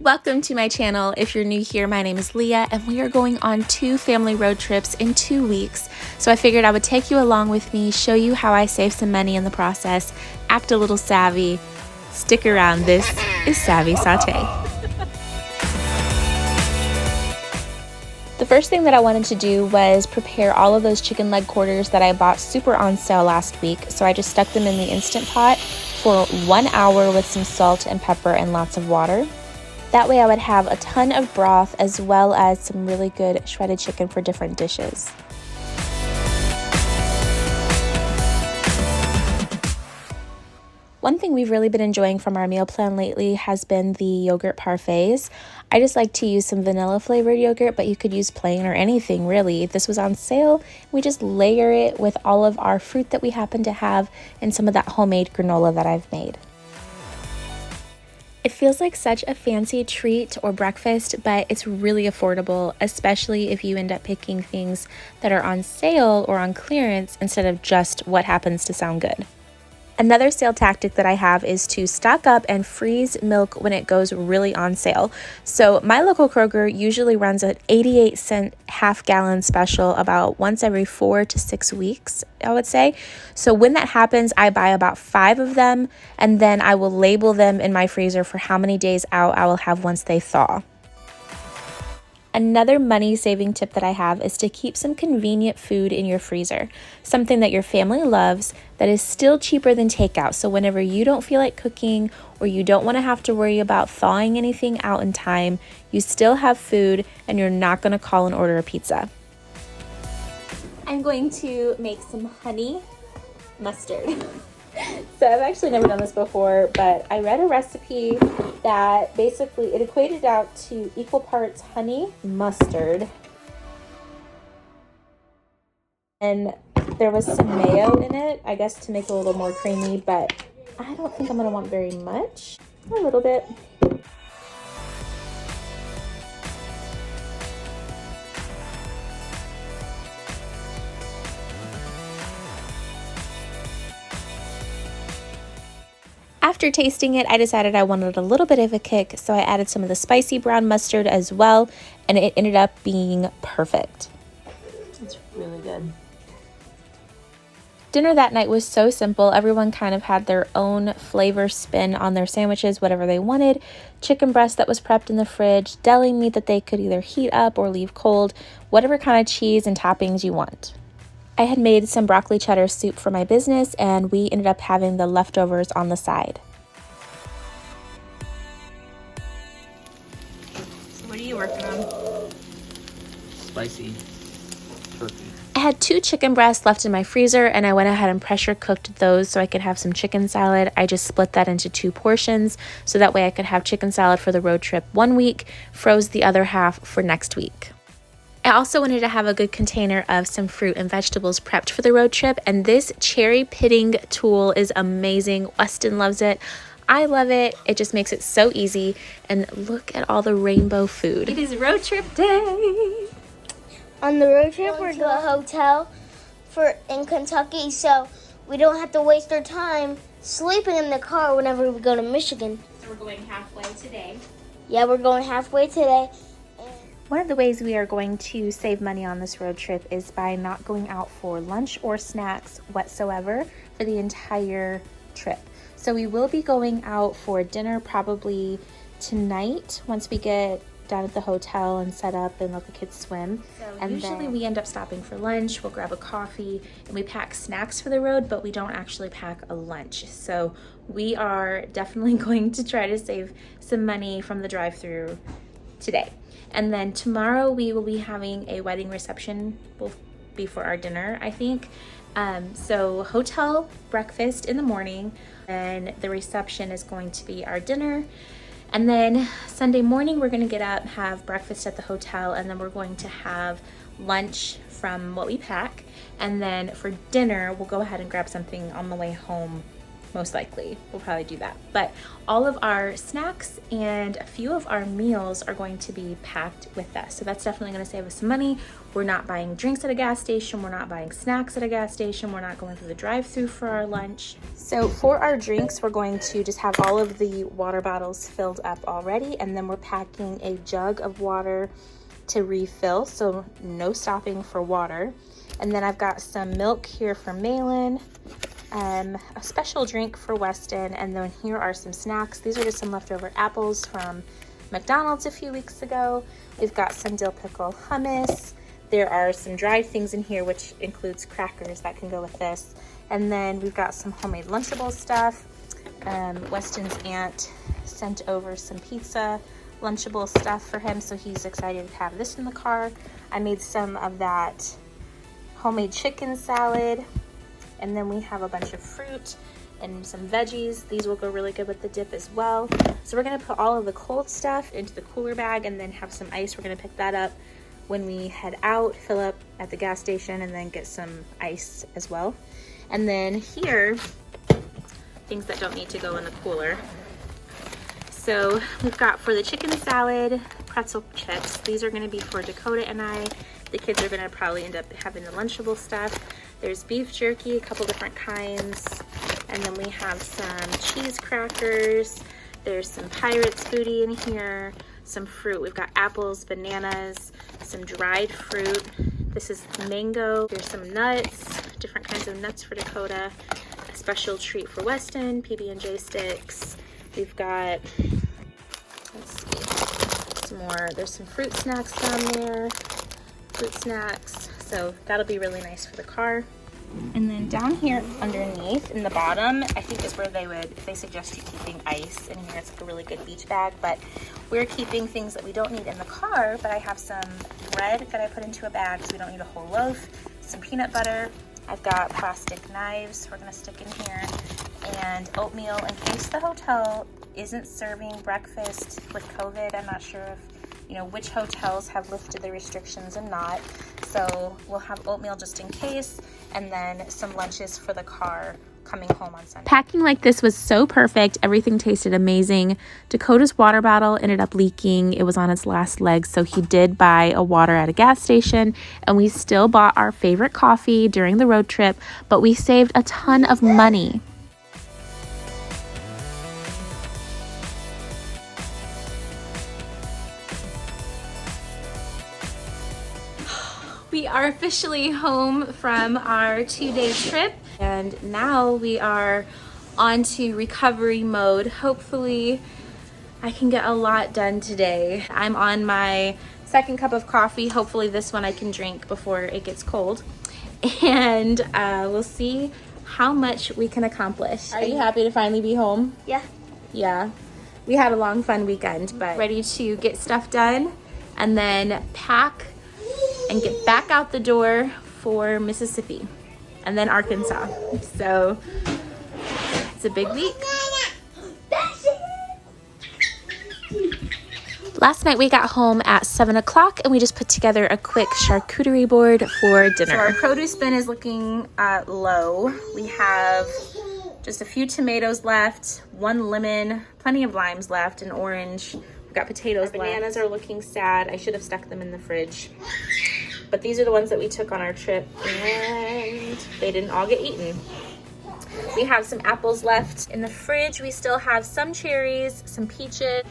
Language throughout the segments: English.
Welcome to my channel. If you're new here, my name is Leah and we are going on 2 family road trips in 2 weeks. So I figured I would take you along with me, show you how I save some money in the process, act a little savvy. Stick around, this is Savvy Saute. The first thing that I wanted to do was prepare all of those chicken leg quarters that I bought super on sale last week. So I just stuck them in the Instant Pot for 1 hour with some salt and pepper and lots of water. That way I would have a ton of broth as well as some really good shredded chicken for different dishes. One thing we've really been enjoying from our meal plan lately has been the yogurt parfaits. I just like to use some vanilla flavored yogurt, but you could use plain or anything really. This was on sale. We just layer it with all of our fruit that we happen to have and some of that homemade granola that I've made. It feels like such a fancy treat or breakfast, but it's really affordable, especially if you end up picking things that are on sale or on clearance instead of just what happens to sound good. Another sale tactic that I have is to stock up and freeze milk when it goes really on sale. So my local Kroger usually runs an 88-cent half-gallon special about once every 4 to 6 weeks, I would say. So when that happens, I buy about 5 of them, and then I will label them in my freezer for how many days out I will have once they thaw. Another money-saving tip that I have is to keep some convenient food in your freezer, something that your family loves that is still cheaper than takeout. So whenever you don't feel like cooking or you don't want to have to worry about thawing anything out in time, you still have food and you're not going to call and order a pizza. I'm going to make some honey mustard. So I've actually never done this before, but I read a recipe that basically it equated out to equal parts honey, mustard, and there was some mayo in it, I guess to make it a little more creamy, but I don't think I'm going to want very much, a little bit. After tasting it, I decided I wanted a little bit of a kick, so I added some of the spicy brown mustard as well, and it ended up being perfect. It's really good. Dinner that night was so simple. Everyone kind of had their own flavor spin on their sandwiches, whatever they wanted. Chicken breast that was prepped in the fridge, deli meat that they could either heat up or leave cold, whatever kind of cheese and toppings you want. I had made some broccoli cheddar soup for my business, and we ended up having the leftovers on the side. So what are you working on? Spicy turkey. I had 2 chicken breasts left in my freezer, and I went ahead and pressure cooked those so I could have some chicken salad. I just split that into 2 portions, so that way I could have chicken salad for the road trip 1 week, froze the other half for next week. I also wanted to have a good container of some fruit and vegetables prepped for the road trip, and this cherry pitting tool is amazing. Weston loves it. I love it. It just makes it so easy, and look at all the rainbow food. It is road trip day. On the road trip, we're going to a hotel in Kentucky, so we don't have to waste our time sleeping in the car whenever we go to Michigan. So we're going halfway today. Yeah, we're going halfway today. One of the ways we are going to save money on this road trip is by not going out for lunch or snacks whatsoever for the entire trip. So we will be going out for dinner probably tonight once we get down at the hotel and set up and let the kids swim. So and usually we end up stopping for lunch, we'll grab a coffee, and we pack snacks for the road, but we don't actually pack a lunch. So we are definitely going to try to save some money from the drive-through today. And then tomorrow we will be having a wedding reception before our dinner, I think. So hotel breakfast in the morning, and the reception is going to be our dinner. And then Sunday morning we're going to get up, have breakfast at the hotel, and then we're going to have lunch from what we pack. And then for dinner we'll go ahead and grab something on the way home most likely. We'll probably do that. But all of our snacks and a few of our meals are going to be packed with us. So that's definitely going to save us some money. We're not buying drinks at a gas station. We're not buying snacks at a gas station. We're not going through the drive-thru for our lunch. So for our drinks, we're going to just have all of the water bottles filled up already. And then we're packing a jug of water to refill. So no stopping for water. And then I've got some milk here for Malin, a special drink for Weston, and then here are some snacks. These are just some leftover apples from McDonald's a few weeks ago. We've got some dill pickle hummus. There are some dried things in here, which includes crackers that can go with this. And then we've got some homemade Lunchable stuff. Weston's aunt sent over some pizza Lunchable stuff for him, so he's excited to have this in the car. I made some of that homemade chicken salad, and then we have a bunch of fruit and some veggies. These will go really good with the dip as well. So we're gonna put all of the cold stuff into the cooler bag and then have some ice. We're gonna pick that up when we head out, fill up at the gas station, and then get some ice as well. And then here, things that don't need to go in the cooler. So we've got, for the chicken salad, pretzel chips. These are gonna be for Dakota and I. The kids are gonna probably end up having the Lunchable stuff. There's beef jerky, a couple different kinds. And then we have some cheese crackers. There's some Pirates booty in here, some fruit. We've got apples, bananas, some dried fruit. This is mango. There's some nuts, different kinds of nuts for Dakota. A special treat for Weston, PB&J sticks. We've got, let's see, some more. There's some fruit snacks down there. Fruit snacks, so that'll be really nice for the car. And then down here underneath in the bottom, I think is where they suggest you keeping ice in here. It's like a really good beach bag, but we're keeping things that we don't need in the car. But I have some bread that I put into a bag, so we don't need a whole loaf. Some peanut butter. I've got plastic knives we're gonna stick in here, and oatmeal in case the hotel isn't serving breakfast with COVID. I'm not sure if which hotels have lifted the restrictions and not. So we'll have oatmeal just in case, and then some lunches for the car coming home on Sunday. Packing like this was so perfect. Everything tasted amazing. Dakota's water bottle ended up leaking. It was on its last leg, so he did buy a water at a gas station, and we still bought our favorite coffee during the road trip, but we saved a ton of money. We are officially home from our 2-day trip, and now we are on to recovery mode. Hopefully I can get a lot done today. I'm on my second cup of coffee. Hopefully this one I can drink before it gets cold, and we'll see how much we can accomplish. Are you happy to finally be home? Yeah. Yeah. We had a long fun weekend, but ready to get stuff done and then pack and get back out the door for Mississippi and then Arkansas. So it's a big week. Last night we got home at 7 o'clock and we just put together a quick charcuterie board for dinner. So our produce bin is looking low. We have just a few tomatoes left, 1 lemon, plenty of limes left, an orange. We've got potatoes left. Bananas are looking sad. I should have stuck them in the fridge. But these are the ones that we took on our trip, and they didn't all get eaten. We have some apples left in the fridge. We still have some cherries, some peaches.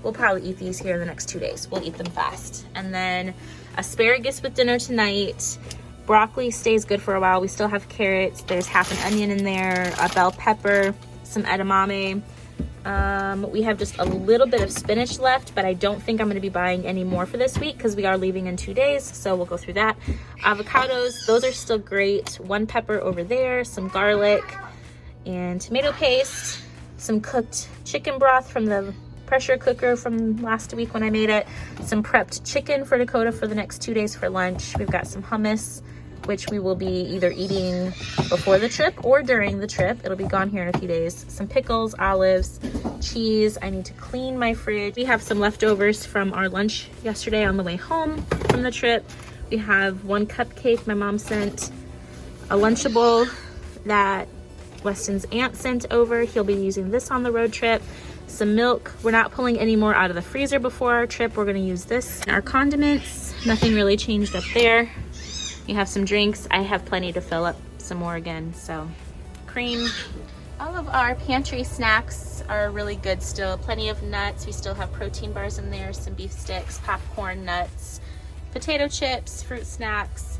We'll probably eat these here in the next 2 days. We'll eat them fast. And then asparagus with dinner tonight. Broccoli stays good for a while. We still have carrots. There's half an onion in there, a bell pepper, some edamame. We have just a little bit of spinach left, but I don't think I'm going to be buying any more for this week because we are leaving in 2 days, so we'll go through that. Avocados, those are still great. 1 pepper over there, some garlic and tomato paste, some cooked chicken broth from the pressure cooker from last week when I made it, some prepped chicken for Dakota for the next 2 days for lunch. We've got some hummus, which we will be either eating before the trip or during the trip. It'll be gone here in a few days. Some pickles, olives, cheese. I need to clean my fridge. We have some leftovers from our lunch yesterday on the way home from the trip. We have 1 cupcake my mom sent, a Lunchable that Weston's aunt sent over. He'll be using this on the road trip. Some milk. We're not pulling any more out of the freezer before our trip. We're gonna use this. Our condiments, nothing really changed up there. You have some drinks. I have plenty to fill up some more again, so cream. All of our pantry snacks are really good still. Plenty of nuts. We still have protein bars in there, some beef sticks, popcorn, nuts, potato chips, fruit snacks,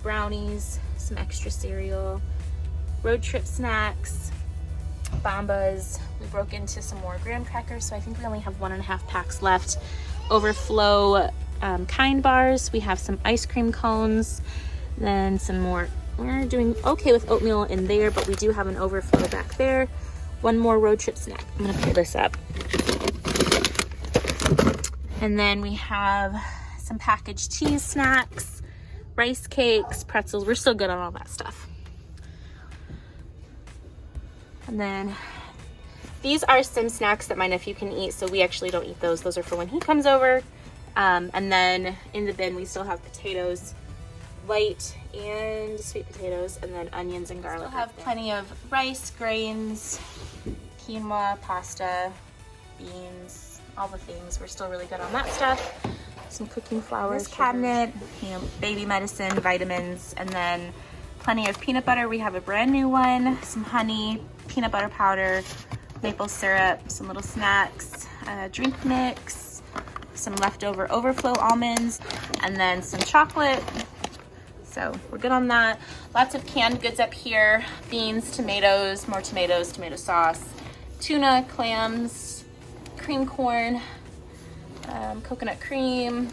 brownies, some extra cereal, road trip snacks, Bombas. We broke into some more graham crackers, so I think we only have 1.5 packs left. Overflow kind bars. We have some ice cream cones, then some more. We're doing okay with oatmeal in there, but we do have an overflow back there. One more road trip snack. I'm gonna pull this up. And then we have some packaged cheese snacks, rice cakes, pretzels. We're still good on all that stuff. And then these are some snacks that my nephew can eat, so we actually don't eat those. Those are for when he comes over. And then in the bin, we still have potatoes, white and sweet potatoes, and then onions and garlic. We'll have plenty of rice, grains, quinoa, pasta, beans, all the things. We're still really good on that stuff. Some cooking flour, this cabinet, baby medicine, vitamins, and then plenty of peanut butter. We have a brand new one, some honey, peanut butter powder, maple syrup, some little snacks, drink mix, some leftover overflow almonds, and then some chocolate. So we're good on that. Lots of canned goods up here. Beans, tomatoes, more tomatoes, tomato sauce, tuna, clams, cream corn, coconut cream.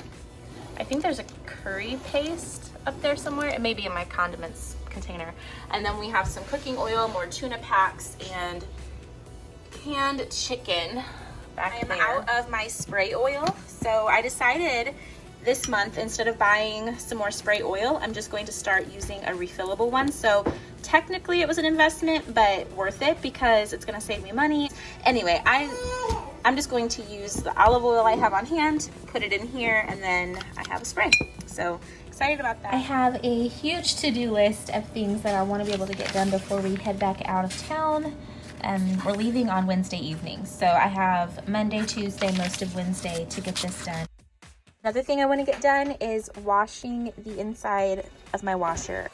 I think there's a curry paste up there somewhere. It may be in my condiments container. And then we have some cooking oil, more tuna packs, and canned chicken back there. I'm out of my spray oil, so I decided this month, instead of buying some more spray oil, I'm just going to start using a refillable one. So technically it was an investment, but worth it because it's gonna save me money. Anyway, I'm just going to use the olive oil I have on hand, put it in here, and then I have a spray. So excited about that. I have a huge to-do list of things that I want to be able to get done before we head back out of town. We're leaving on Wednesday evening, so I have Monday, Tuesday, most of Wednesday to get this done. Another thing I want to get done is washing the inside of my washer.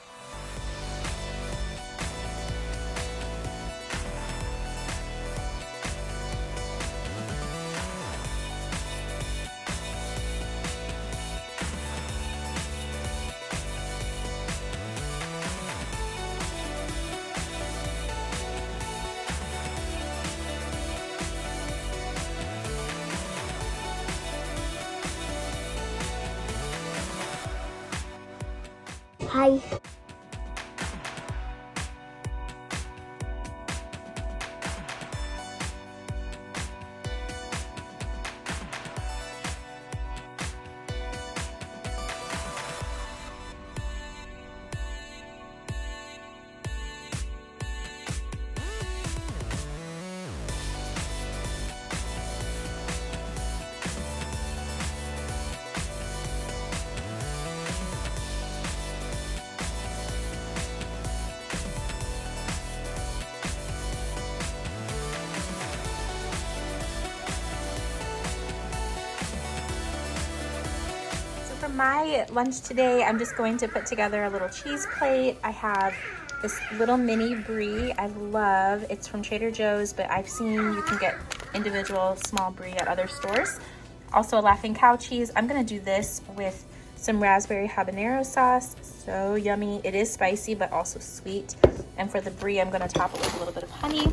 Hi. For my lunch today, I'm just going to put together a little cheese plate. I have this little mini brie I love. It's from Trader Joe's, but I've seen you can get individual small brie at other stores. Also a Laughing Cow cheese. I'm gonna do this with some raspberry habanero sauce. So yummy. It is spicy, but also sweet. And for the brie, I'm gonna top it with a little bit of honey.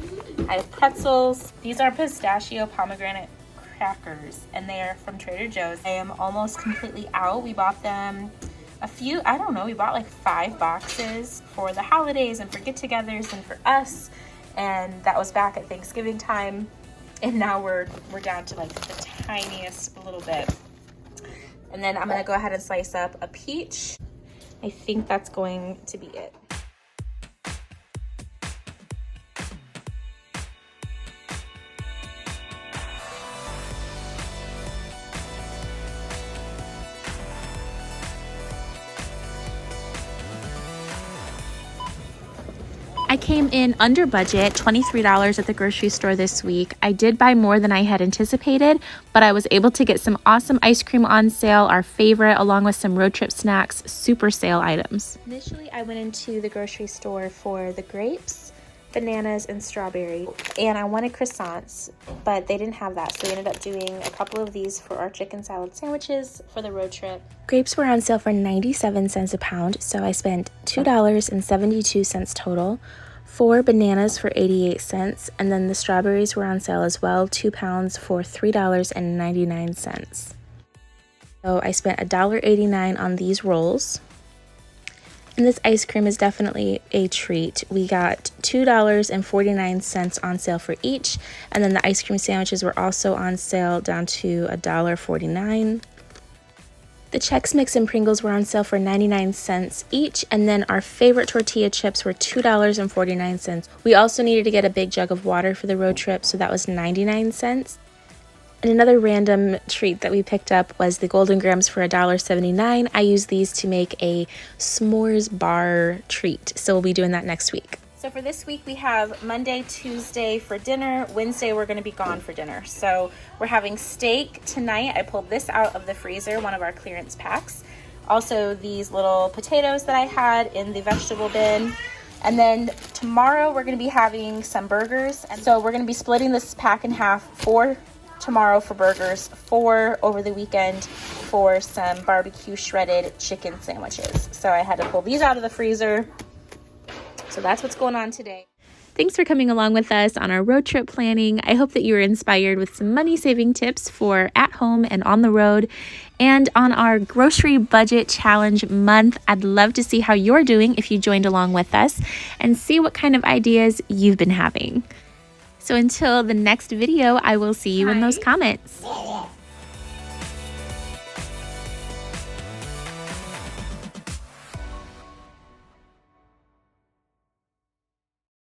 I have pretzels. These are pistachio pomegranate crackers, and they are from Trader Joe's. I am almost completely out. We bought them we bought like 5 boxes for the holidays and for get-togethers and for us, and that was back at Thanksgiving time, and now we're down to like the tiniest little bit. And then I'm gonna go ahead and slice up a peach. I think that's going to be it. I came in under budget, $23 at the grocery store this week. I did buy more than I had anticipated, but I was able to get some awesome ice cream on sale, our favorite, along with some road trip snacks, super sale items. Initially, I went into the grocery store for the grapes, bananas, and strawberry, and I wanted croissants, but they didn't have that, so we ended up doing a couple of these for our chicken salad sandwiches for the road trip. Grapes were on sale for 97 cents a pound, so I spent $2.72 total. 4 bananas for 88 cents, and then the strawberries were on sale as well, 2 pounds for $3.99. So I spent $1.89 on these rolls. And this ice cream is definitely a treat. We got $2.49 on sale for each, and then the ice cream sandwiches were also on sale down to $1.49. The Chex Mix and Pringles were on sale for 99 cents each, and then our favorite tortilla chips were $2.49. We also needed to get a big jug of water for the road trip, so that was 99 cents. And another random treat that we picked up was the Golden Grams for $1.79. I use these to make a s'mores bar treat, so we'll be doing that next week. So for this week, we have Monday, Tuesday for dinner. Wednesday, we're going to be gone for dinner. So we're having steak tonight. I pulled this out of the freezer, one of our clearance packs. Also, these little potatoes that I had in the vegetable bin. And then tomorrow, we're going to be having some burgers. And so we're going to be splitting this pack in half, 4 tomorrow for burgers, 4 over the weekend for some barbecue shredded chicken sandwiches. So I had to pull these out of the freezer. So that's what's going on today. Thanks for coming along with us on our road trip planning. I hope that you were inspired with some money saving tips for at home and on the road. And on our grocery budget challenge month, I'd love to see how you're doing if you joined along with us and see what kind of ideas you've been having. So until the next video, I will see you in those comments.